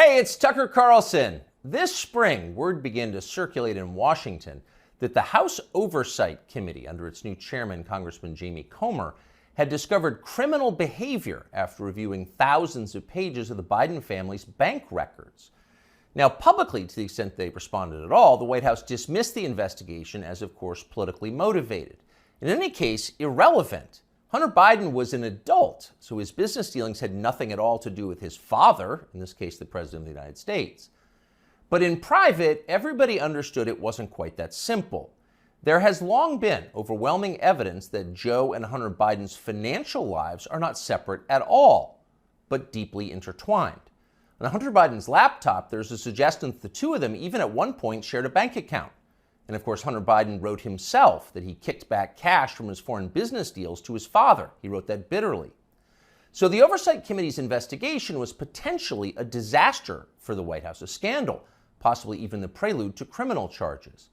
Hey, it's Tucker Carlson. This spring, word began to circulate in Washington that the House Oversight Committee, under its new chairman, Congressman Jamie Comer, had discovered criminal behavior after reviewing thousands of pages of the Biden family's bank records. Now, publicly, to the extent they responded at all, the White House dismissed the investigation as, of course, politically motivated. In any case, irrelevant. Hunter Biden was an adult, so his business dealings had nothing at all to do with his father, in this case, the President of the United States. But in private, everybody understood it wasn't quite that simple. There has long been overwhelming evidence that Joe and Hunter Biden's financial lives are not separate at all, but deeply intertwined. On Hunter Biden's laptop, there's a suggestion that the two of them even at one point shared a bank account. And of course, Hunter Biden wrote himself that he kicked back cash from his foreign business deals to his father. He wrote that bitterly. So the Oversight Committee's investigation was potentially a disaster for the White House, a scandal, possibly even the prelude to criminal charges.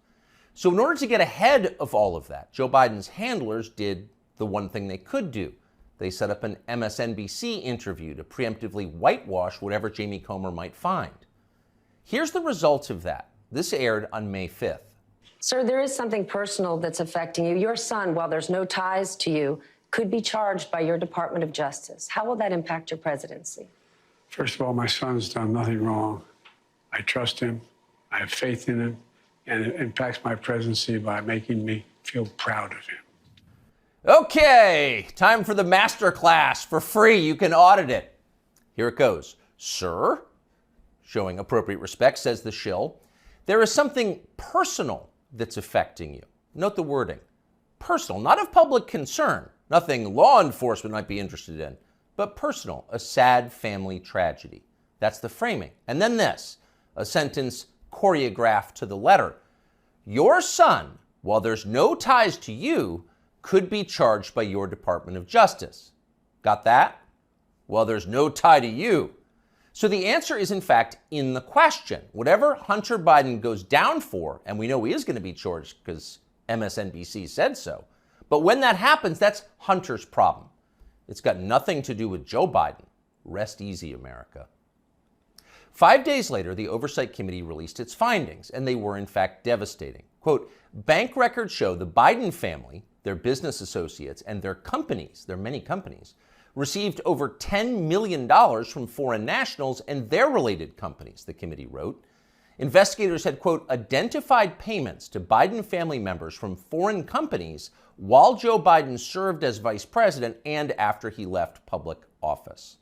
So in order to get ahead of all of that, Joe Biden's handlers did the one thing they could do. They set up an MSNBC interview to preemptively whitewash whatever Jamie Comer might find. Here's the result of that. This aired on May 5th. Sir, there is something personal that's affecting you. Your son, while there's no ties to you, could be charged by your Department of Justice. How will that impact your presidency? First of all, my son's done nothing wrong. I trust him. I have faith in him. And it impacts my presidency by making me feel proud of him. Okay, time for the master class. For free, you can audit it. Here it goes. Sir, showing appropriate respect, says the shill, there is something personal that's affecting you. Note the wording. Personal, not of public concern, nothing law enforcement might be interested in, but personal, a sad family tragedy. That's the framing. And then this, a sentence choreographed to the letter. Your son, while there's no ties to you, could be charged by your Department of Justice. Got that? Well, there's no tie to you. So the answer is, in fact, in the question. Whatever Hunter Biden goes down for, and we know he is going to be charged because MSNBC said so, but when that happens, that's Hunter's problem. It's got nothing to do with Joe Biden. Rest easy, America. 5 days later, the Oversight Committee released its findings, and they were, in fact, devastating. Quote, bank records show the Biden family, their business associates, and their companies, their many companies, received over $10 million from foreign nationals and their related companies, the committee wrote. Investigators had, quote, identified payments to Biden family members from foreign companies while Joe Biden served as vice president and after he left public office.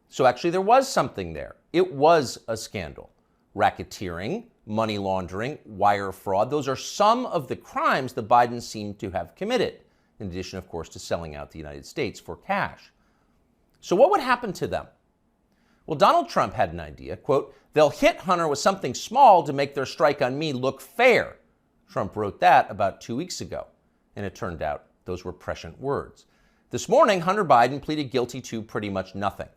So actually there was something there. It was a scandal. Racketeering, money laundering, wire fraud, those are some of the crimes the Bidens seem to have committed, in addition, of course, to selling out the United States for cash. So what would happen to them? Well, Donald Trump had an idea, quote, they'll hit Hunter with something small to make their strike on me look fair. Trump wrote that about 2 weeks ago, and it turned out those were prescient words. This morning, Hunter Biden pleaded guilty to pretty much nothing.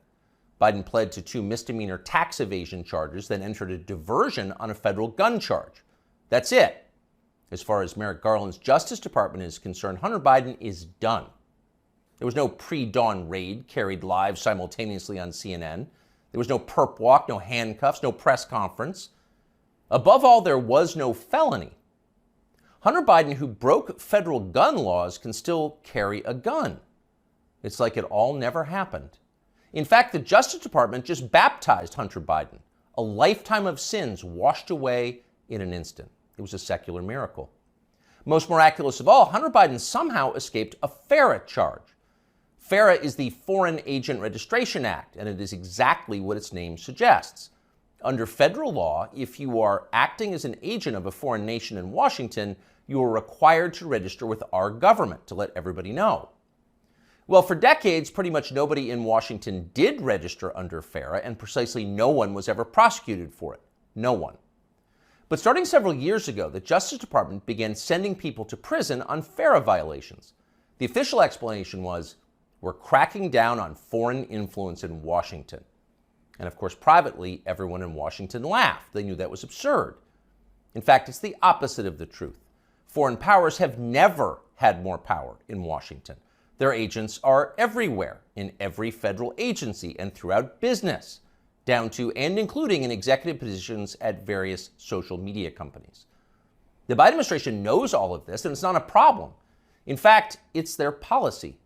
Biden pled to 2 misdemeanor tax evasion charges, then entered a diversion on a federal gun charge. That's it. As far as Merrick Garland's Justice Department is concerned, Hunter Biden is done. There was no pre-dawn raid carried live simultaneously on CNN. There was no perp walk, no handcuffs, no press conference. Above all, there was no felony. Hunter Biden, who broke federal gun laws, can still carry a gun. It's like it all never happened. In fact, the Justice Department just baptized Hunter Biden, a lifetime of sins washed away in an instant. It was a secular miracle. Most miraculous of all, Hunter Biden somehow escaped a FARA charge. FARA is the Foreign Agent Registration Act, and it is exactly what its name suggests. Under federal law, if you are acting as an agent of a foreign nation in Washington, you are required to register with our government to let everybody know. Well, for decades, pretty much nobody in Washington did register under FARA, and precisely no one was ever prosecuted for it. No one. But starting several years ago, the Justice Department began sending people to prison on FARA violations. The official explanation was, we're cracking down on foreign influence in Washington. And of course, privately, everyone in Washington laughed. They knew that was absurd. In fact, it's the opposite of the truth. Foreign powers have never had more power in Washington. Their agents are everywhere, in every federal agency and throughout business. down to and including in executive positions at various social media companies. The Biden administration knows all of this, and it's not a problem. In fact, it's their policy.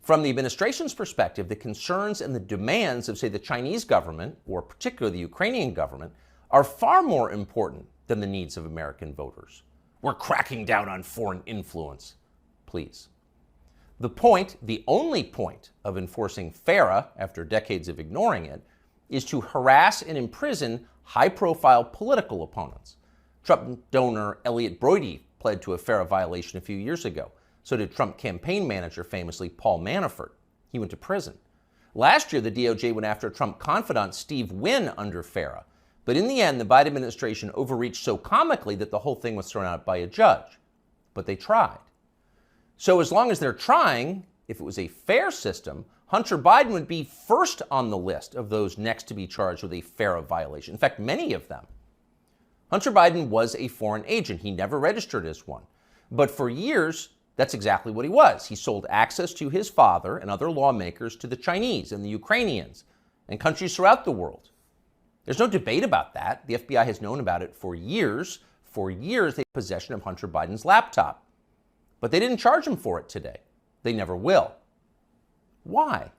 From the administration's perspective, the concerns and the demands of, say, the Chinese government, or particularly the Ukrainian government, are far more important than the needs of American voters. We're cracking down on foreign influence. Please. The point, the only point of enforcing FARA, after decades of ignoring it, is to harass and imprison high-profile political opponents. Trump donor Elliot Broidy pled to a FARA violation a few years ago. So did Trump campaign manager, famously Paul Manafort. He went to prison. Last year, the DOJ went after Trump confidant Steve Wynn under FARA. But in the end, the Biden administration overreached so comically that the whole thing was thrown out by a judge. But they tried. So as long as they're trying, if it was a fair system, Hunter Biden would be first on the list of those next to be charged with a FARA violation. In fact, many of them. Hunter Biden was a foreign agent. He never registered as one. But for years, that's exactly what he was. He sold access to his father and other lawmakers to the Chinese and the Ukrainians and countries throughout the world. There's no debate about that. The FBI has known about it for years. For years, they had possession of Hunter Biden's laptop. But they didn't charge him for it today. They never will. Why?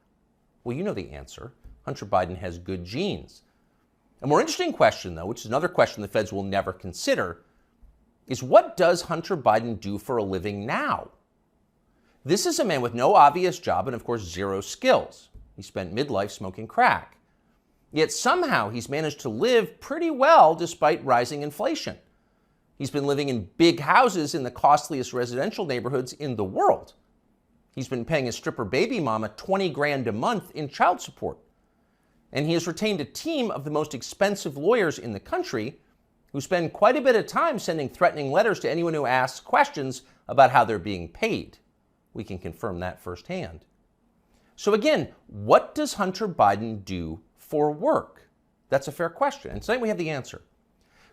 Well, you know the answer. Hunter Biden has good genes. A more interesting question, though, which is another question the feds will never consider, is what does Hunter Biden do for a living now? This is a man with no obvious job and, of course, zero skills. He spent midlife smoking crack. Yet somehow he's managed to live pretty well despite rising inflation. He's been living in big houses in the costliest residential neighborhoods in the world. He's been paying his stripper baby mama $20,000 a month in child support. And he has retained a team of the most expensive lawyers in the country who spend quite a bit of time sending threatening letters to anyone who asks questions about how they're being paid. We can confirm that firsthand. So again, what does Hunter Biden do for work? That's a fair question. And tonight we have the answer.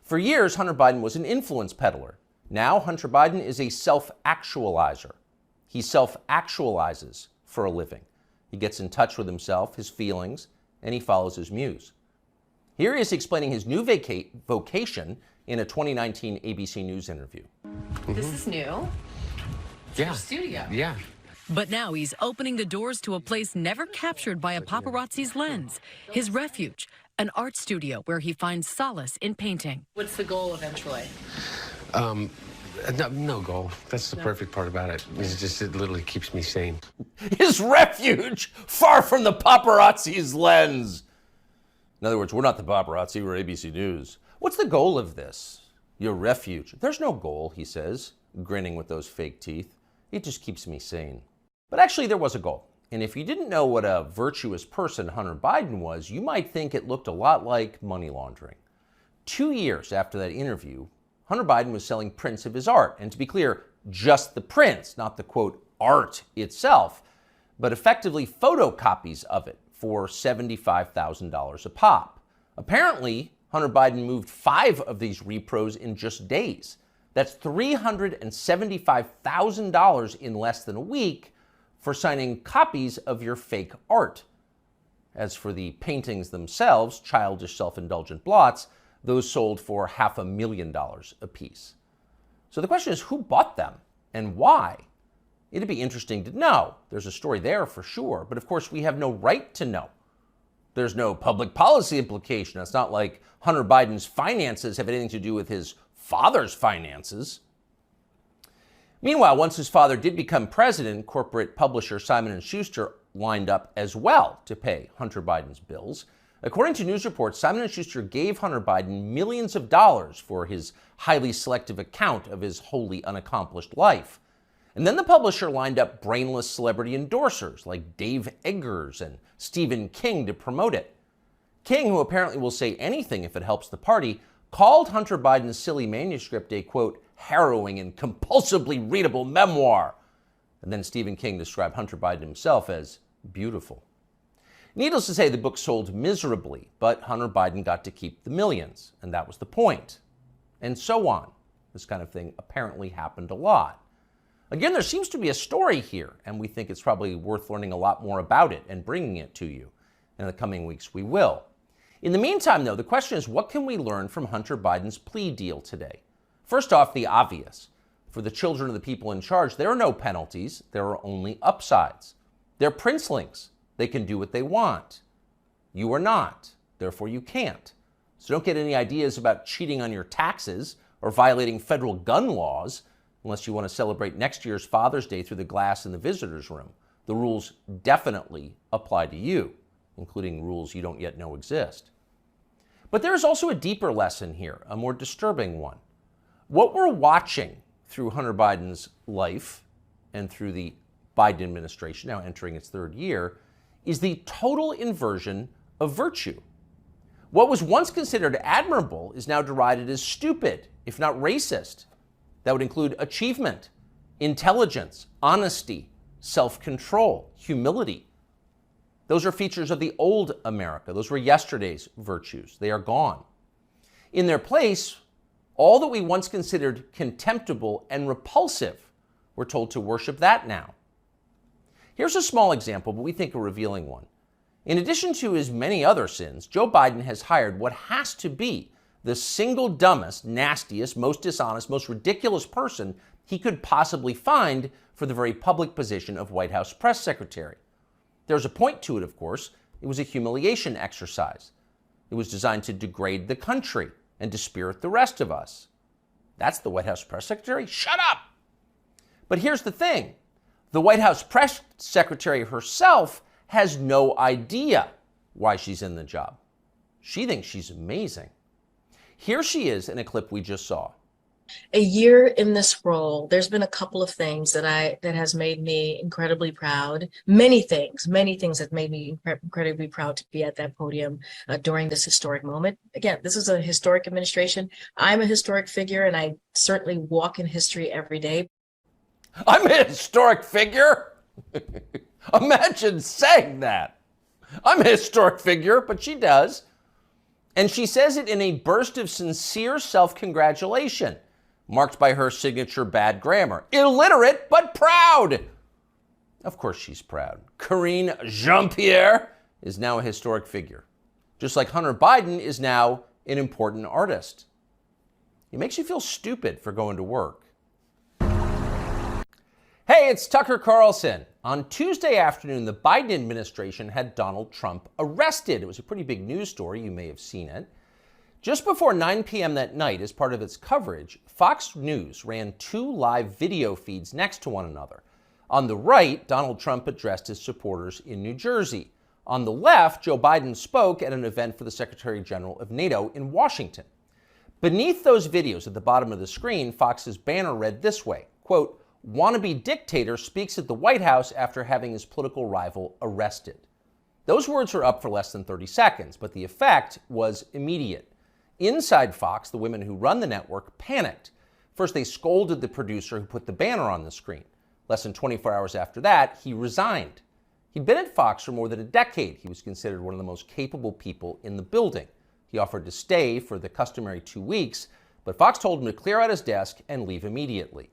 For years, Hunter Biden was an influence peddler. Now, Hunter Biden is a self-actualizer. He self-actualizes for a living. He gets in touch with himself, his feelings, and he follows his muse. Here he is explaining his new vocation in a 2019 ABC News interview. This is new. It's your studio. Yeah. But now he's opening the doors to a place never captured by a paparazzi's lens, his refuge, an art studio where he finds solace in painting. What's the goal eventually? No goal. That's the perfect part about it. It's just, it literally keeps me sane. His refuge, far from the paparazzi's lens. In other words, we're not the paparazzi, we're ABC News. What's the goal of this? Your refuge. There's no goal, he says, grinning with those fake teeth. It just keeps me sane. But actually, there was a goal. And if you didn't know what a virtuous person Hunter Biden was, you might think it looked a lot like money laundering. 2 years after that interview, Hunter Biden was selling prints of his art. And to be clear, just the prints, not the, quote, art itself, but effectively photocopies of it for $75,000 a pop. Apparently, Hunter Biden moved 5 of these repros in just days. That's $375,000 in less than a week for signing copies of your fake art. As for the paintings themselves, childish self-indulgent blots, those sold for $500,000 apiece. So the question is, who bought them and why? It'd be interesting to know. There's a story there for sure, but of course we have no right to know. There's no public policy implication. It's not like Hunter Biden's finances have anything to do with his father's finances. Meanwhile, once his father did become president, corporate publisher Simon & Schuster lined up as well to pay Hunter Biden's bills. According to news reports, Simon & Schuster gave Hunter Biden millions of dollars for his highly selective account of his wholly unaccomplished life. And then the publisher lined up brainless celebrity endorsers like Dave Eggers and Stephen King to promote it. King, who apparently will say anything if it helps the party, called Hunter Biden's silly manuscript a, quote, harrowing and compulsively readable memoir. And then Stephen King described Hunter Biden himself as beautiful. Needless to say, the book sold miserably, but Hunter Biden got to keep the millions, and that was the point. And so on. This kind of thing apparently happened a lot. Again, there seems to be a story here, and we think it's probably worth learning a lot more about it and bringing it to you. In the coming weeks, we will. In the meantime, though, the question is, what can we learn from Hunter Biden's plea deal today? First off, the obvious. For the children of the people in charge, there are no penalties. There are only upsides. They're princelings. They can do what they want. You are not. Therefore, you can't. So don't get any ideas about cheating on your taxes or violating federal gun laws unless you want to celebrate next year's Father's Day through the glass in the visitor's room. The rules definitely apply to you, including rules you don't yet know exist. But there is also a deeper lesson here, a more disturbing one. What we're watching through Hunter Biden's life and through the Biden administration, now entering its third year, is the total inversion of virtue. What was once considered admirable is now derided as stupid, if not racist. That would include achievement, intelligence, honesty, self-control, humility. Those are features of the old America. Those were yesterday's virtues. They are gone. In their place, all that we once considered contemptible and repulsive, we're told to worship that now. Here's a small example, but we think a revealing one. In addition to his many other sins, Joe Biden has hired what has to be the single dumbest, nastiest, most dishonest, most ridiculous person he could possibly find for the very public position of White House press secretary. There's a point to it, of course. It was a humiliation exercise. It was designed to degrade the country and dispirit the rest of us. That's the White House press secretary? Shut up! But here's the thing. The White House press secretary herself has no idea why she's in the job. She thinks she's amazing. Here she is in a clip we just saw. A year in this role, there's been a couple of things that has made me incredibly proud. Many things that made me incredibly proud to be at that podium during this historic moment. Again, this is a historic administration. I'm a historic figure, and I certainly walk in history every day. I'm a historic figure? Imagine saying that. I'm a historic figure, but she does. And she says it in a burst of sincere self-congratulation, marked by her signature bad grammar. Illiterate, but proud. Of course she's proud. Karine Jean-Pierre is now a historic figure, just like Hunter Biden is now an important artist. It makes you feel stupid for going to work. Hey, it's Tucker Carlson. On Tuesday afternoon, the Biden administration had Donald Trump arrested. It was a pretty big news story. You may have seen it. Just before 9 p.m. that night, as part of its coverage, Fox News ran 2 live video feeds next to one another. On the right, Donald Trump addressed his supporters in New Jersey. On the left, Joe Biden spoke at an event for the Secretary General of NATO in Washington. Beneath those videos at the bottom of the screen, Fox's banner read this way, quote, "Wannabe dictator speaks at the White House after having his political rival arrested." Those words were up for less than 30 seconds, but the effect was immediate. Inside Fox, the women who run the network panicked. First, they scolded the producer who put the banner on the screen. Less than 24 hours after that, he resigned. He'd been at Fox for more than a decade. He was considered one of the most capable people in the building. He offered to stay for the customary 2 weeks, but Fox told him to clear out his desk and leave immediately.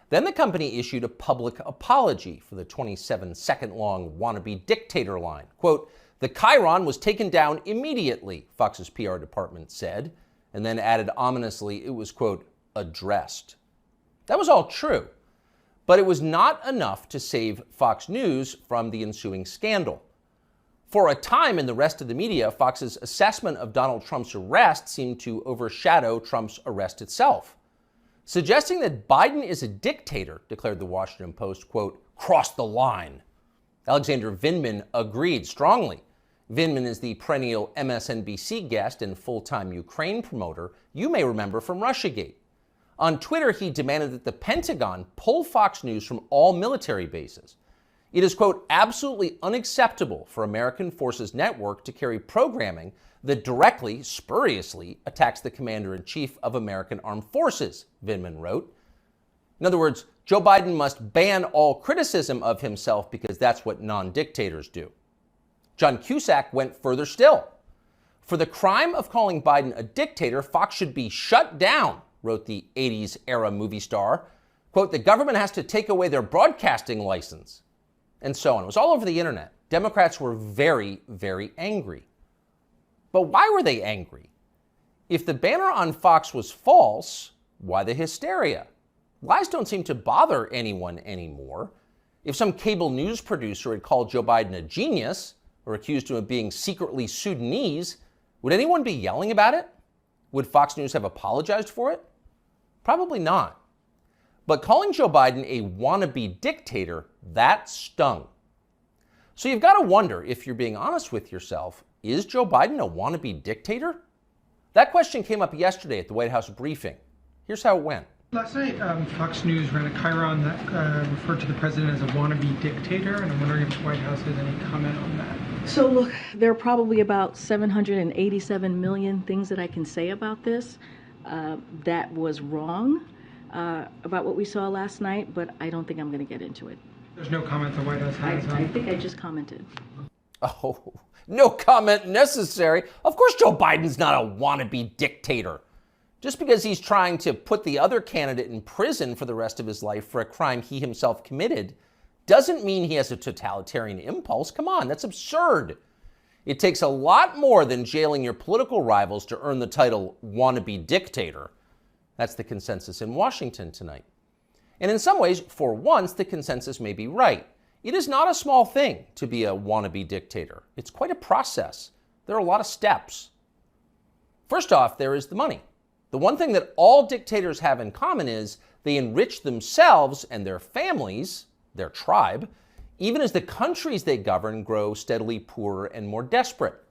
Then the company issued a public apology for the 27-second-long wannabe dictator line. Quote, "The chyron was taken down immediately," Fox's PR department said, and then added ominously it was, quote, "addressed." That was all true, but it was not enough to save Fox News from the ensuing scandal. For a time in the rest of the media, Fox's assessment of Donald Trump's arrest seemed to overshadow Trump's arrest itself. Suggesting that Biden is a dictator, declared the Washington Post, quote, "crossed the line." Alexander Vindman agreed strongly. Vindman is the perennial MSNBC guest and full-time Ukraine promoter you may remember from Russiagate. On Twitter, he demanded that the Pentagon pull Fox News from all military bases. It is, quote, "absolutely unacceptable for American Forces Network to carry programming that directly, spuriously, attacks the commander-in-chief of American Armed Forces," Vindman wrote. In other words, Joe Biden must ban all criticism of himself because that's what non-dictators do. John Cusack went further still. "For the crime of calling Biden a dictator, Fox should be shut down," wrote the 80s-era movie star. Quote, "the government has to take away their broadcasting license," and so on. It was all over the internet. Democrats were very, very angry. But why were they angry? If the banner on Fox was false, why the hysteria? Lies don't seem to bother anyone anymore. If some cable news producer had called Joe Biden a genius or accused him of being secretly Sudanese, would anyone be yelling about it? Would Fox News have apologized for it? Probably not. But calling Joe Biden a wannabe dictator, that stung. So you've got to wonder, if you're being honest with yourself, is Joe Biden a wannabe dictator? That question came up yesterday at the White House briefing. Here's how it went. Last night, Fox News ran a chyron that referred to the president as a wannabe dictator, and I'm wondering if the White House has any comment on that. So look, there are probably about 787 million things that I can say about this that was wrong about what we saw last night, but I don't think I'm going to get into it. There's no comment the White House has on. I think I just commented. Oh, no comment necessary. Of course Joe Biden's not a wannabe dictator. Just because he's trying to put the other candidate in prison for the rest of his life for a crime he himself committed doesn't mean he has a totalitarian impulse. Come on, that's absurd. It takes a lot more than jailing your political rivals to earn the title wannabe dictator. That's the consensus in Washington tonight. And in some ways, for once, the consensus may be right. It is not a small thing to be a wannabe dictator. It's quite a process. There are a lot of steps. First off, there is the money. The one thing that all dictators have in common is they enrich themselves and their families, their tribe, even as the countries they govern grow steadily poorer and more desperate.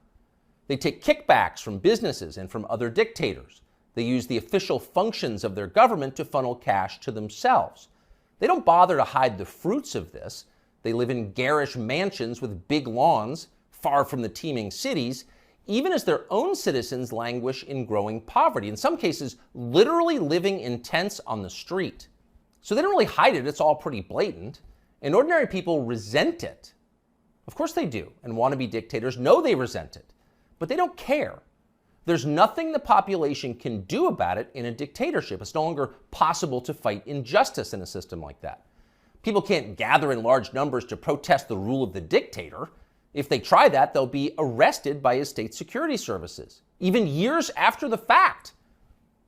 They take kickbacks from businesses and from other dictators. They use the official functions of their government to funnel cash to themselves. They don't bother to hide the fruits of this. They live in garish mansions with big lawns, far from the teeming cities, even as their own citizens languish in growing poverty, in some cases literally living in tents on the street. So they don't really hide it, it's all pretty blatant. And ordinary people resent it. Of course they do, and wannabe dictators know they resent it, but they don't care. There's nothing the population can do about it in a dictatorship. It's no longer possible to fight injustice in a system like that. People can't gather in large numbers to protest the rule of the dictator. If they try that, they'll be arrested by his state security services, even years after the fact.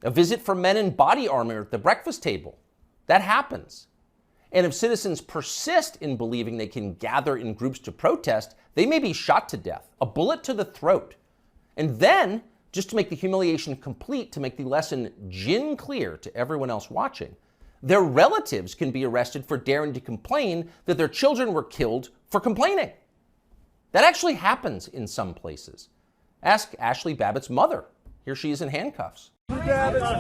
A visit from men in body armor at the breakfast table. That happens. And if citizens persist in believing they can gather in groups to protest, they may be shot to death, a bullet to the throat. And then, just to make the humiliation complete, to make the lesson gin clear to everyone else watching, their relatives can be arrested for daring to complain that their children were killed for complaining. That actually happens in some places. Ask Ashley Babbitt's mother. Here she is in handcuffs. You murdered her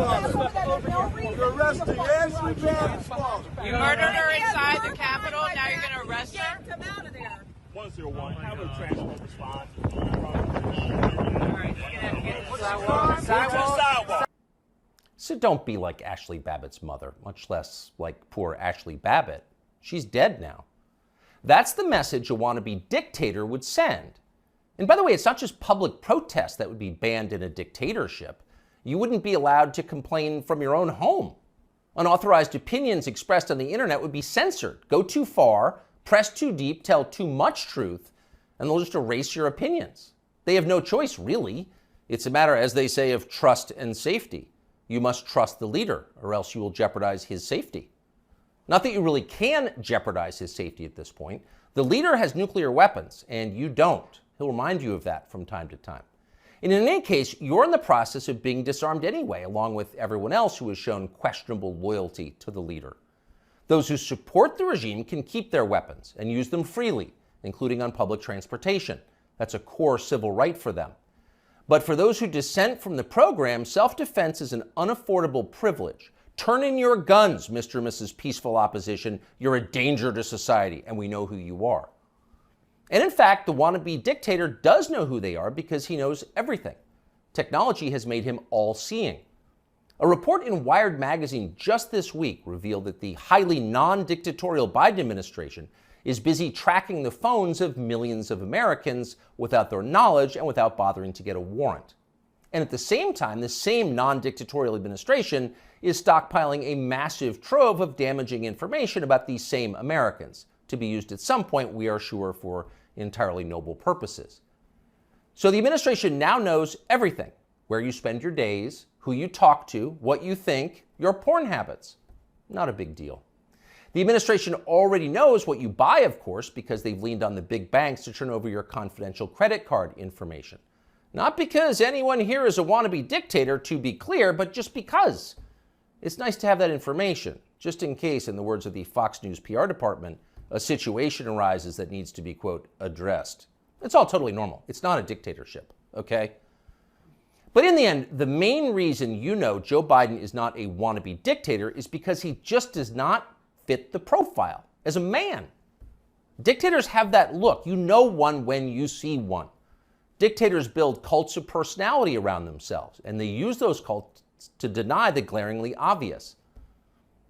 inside the Capitol, now you're going to arrest her? Come out of there. 101, have a transport response. So don't be like Ashley Babbitt's mother, much less like poor Ashley Babbitt. She's dead now. That's the message a wannabe dictator would send. And by the way, it's not just public protest that would be banned in a dictatorship. You wouldn't be allowed to complain from your own home. Unauthorized opinions expressed on the internet would be censored. Go too far, press too deep, tell too much truth, and they'll just erase your opinions. They have no choice, really. It's a matter, as they say, of trust and safety. You must trust the leader, or else you will jeopardize his safety. Not that you really can jeopardize his safety at this point. The leader has nuclear weapons, and you don't. He'll remind you of that from time to time. And in any case, you're in the process of being disarmed anyway, along with everyone else who has shown questionable loyalty to the leader. Those who support the regime can keep their weapons and use them freely, including on public transportation. That's a core civil right for them. But for those who dissent from the program, self-defense is an unaffordable privilege. Turn in your guns, Mr. and Mrs. Peaceful Opposition. You're a danger to society, and we know who you are. And in fact, the wannabe dictator does know who they are because he knows everything. Technology has made him all-seeing. A report in Wired magazine just this week revealed that the highly non-dictatorial Biden administration is busy tracking the phones of millions of Americans without their knowledge and without bothering to get a warrant. And at the same time, the same non-dictatorial administration is stockpiling a massive trove of damaging information about these same Americans, to be used at some point, we are sure, for entirely noble purposes. So the administration now knows everything: where you spend your days, who you talk to, what you think, your porn habits. Not a big deal. The administration already knows what you buy, of course, because they've leaned on the big banks to turn over your confidential credit card information. Not because anyone here is a wannabe dictator, to be clear, but just because. It's nice to have that information, just in case, in the words of the Fox News PR department, a situation arises that needs to be, quote, addressed. It's all totally normal. It's not a dictatorship, okay? But in the end, the main reason you know Joe Biden is not a wannabe dictator is because he just does not fit the profile as a man. Dictators have that look. You know one when you see one. Dictators build cults of personality around themselves, and they use those cults to deny the glaringly obvious.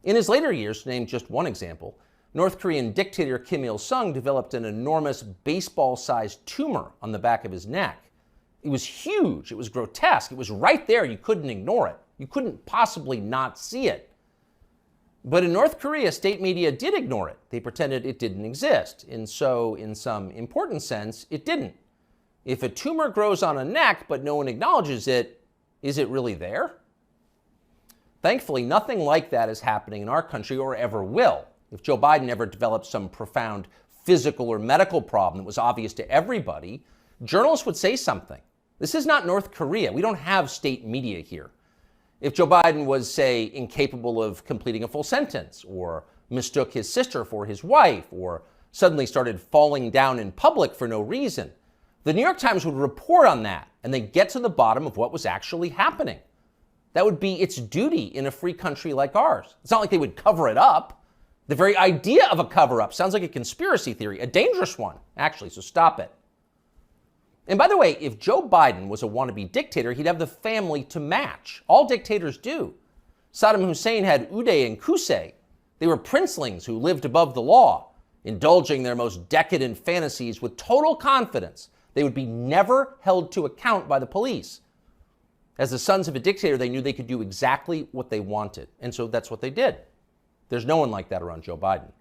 In his later years, to name just one example, North Korean dictator Kim Il-sung developed an enormous baseball-sized tumor on the back of his neck. It was huge. It was grotesque. It was right there. You couldn't ignore it. You couldn't possibly not see it. But in North Korea, state media did ignore it. They pretended it didn't exist. And so, in some important sense, it didn't. If a tumor grows on a neck but no one acknowledges it, is it really there? Thankfully, nothing like that is happening in our country or ever will. If Joe Biden ever developed some profound physical or medical problem that was obvious to everybody, journalists would say something. This is not North Korea. We don't have state media here. If Joe Biden was, say, incapable of completing a full sentence, or mistook his sister for his wife, or suddenly started falling down in public for no reason, the New York Times would report on that, and they'd get to the bottom of what was actually happening. That would be its duty in a free country like ours. It's not like they would cover it up. The very idea of a cover-up sounds like a conspiracy theory, a dangerous one, actually, so stop it. And by the way, if Joe Biden was a wannabe dictator, he'd have the family to match. All dictators do. Saddam Hussein had Uday and Qusay. They were princelings who lived above the law, indulging their most decadent fantasies with total confidence they would be never held to account by the police. As the sons of a dictator, they knew they could do exactly what they wanted, and so that's what they did. There's no one like that around Joe Biden.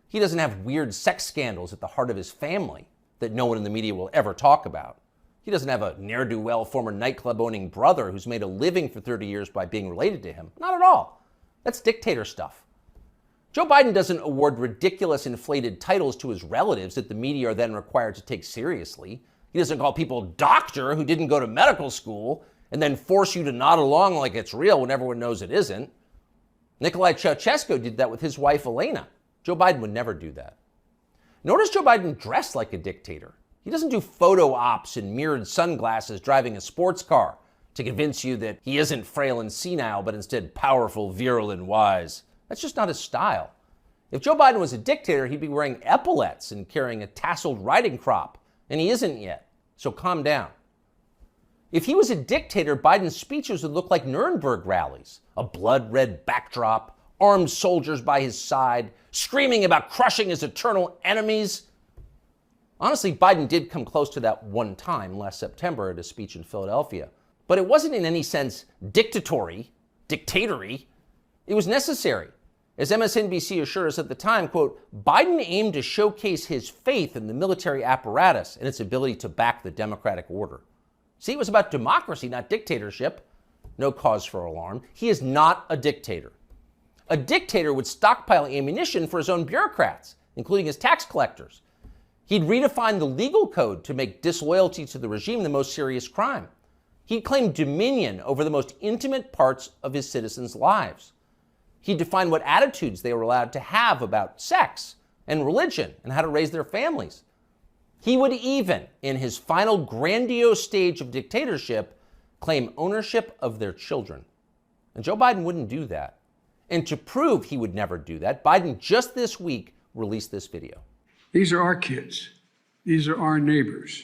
He doesn't have weird sex scandals at the heart of his family that no one in the media will ever talk about. He doesn't have a ne'er-do-well former nightclub-owning brother who's made a living for 30 years by being related to him. Not at all. That's dictator stuff. Joe Biden doesn't award ridiculous inflated titles to his relatives that the media are then required to take seriously. He doesn't call people doctor who didn't go to medical school and then force you to nod along like it's real when everyone knows it isn't. Nicolae Ceausescu did that with his wife Elena. Joe Biden would never do that. Nor does Joe Biden dress like a dictator. He doesn't do photo ops in mirrored sunglasses driving a sports car to convince you that he isn't frail and senile, but instead powerful, virile, and wise. That's just not his style. If Joe Biden was a dictator, he'd be wearing epaulets and carrying a tasseled riding crop, and he isn't yet, so calm down. If he was a dictator, Biden's speeches would look like Nuremberg rallies, a blood-red backdrop, armed soldiers by his side, screaming about crushing his eternal enemies. Honestly, Biden did come close to that one time last September at a speech in Philadelphia, but it wasn't in any sense dictatory. It was necessary. As MSNBC assured us at the time, quote, Biden aimed to showcase his faith in the military apparatus and its ability to back the democratic order. See, it was about democracy, not dictatorship. No cause for alarm. He is not a dictator. A dictator would stockpile ammunition for his own bureaucrats, including his tax collectors. He'd redefine the legal code to make disloyalty to the regime the most serious crime. He'd claim dominion over the most intimate parts of his citizens' lives. He'd define what attitudes they were allowed to have about sex and religion and how to raise their families. He would even, in his final grandiose stage of dictatorship, claim ownership of their children. And Joe Biden wouldn't do that. And to prove he would never do that, Biden just this week released this video. These are our kids. These are our neighbors.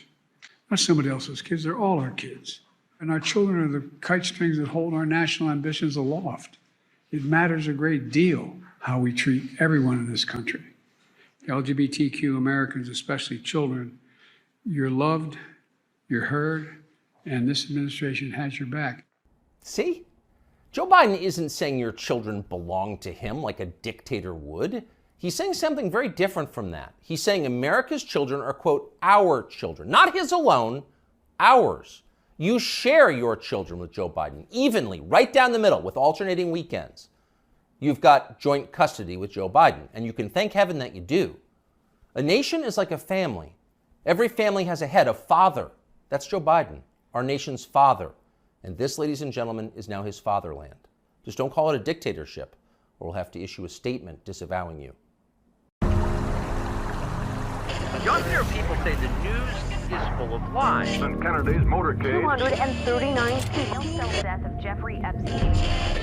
Not somebody else's kids. They're all our kids. And our children are the kite strings that hold our national ambitions aloft. It matters a great deal how we treat everyone in this country. LGBTQ Americans, especially children, you're loved, you're heard, and this administration has your back. See? Joe Biden isn't saying your children belong to him like a dictator would. He's saying something very different from that. He's saying America's children are, quote, our children. Not his alone, hours. You share your children with Joe Biden evenly, right down the middle, with alternating weekends. You've got joint custody with Joe Biden, and you can thank heaven that you do. A nation is like a family. Every family has a head, a father. That's Joe Biden, our nation's father. And this, ladies and gentlemen, is now his fatherland. Just don't call it a dictatorship, or we'll have to issue a statement disavowing you. Younger people say the news is full of lies. Since Kennedy's motorcade. 239 people. The death of Jeffrey Epstein.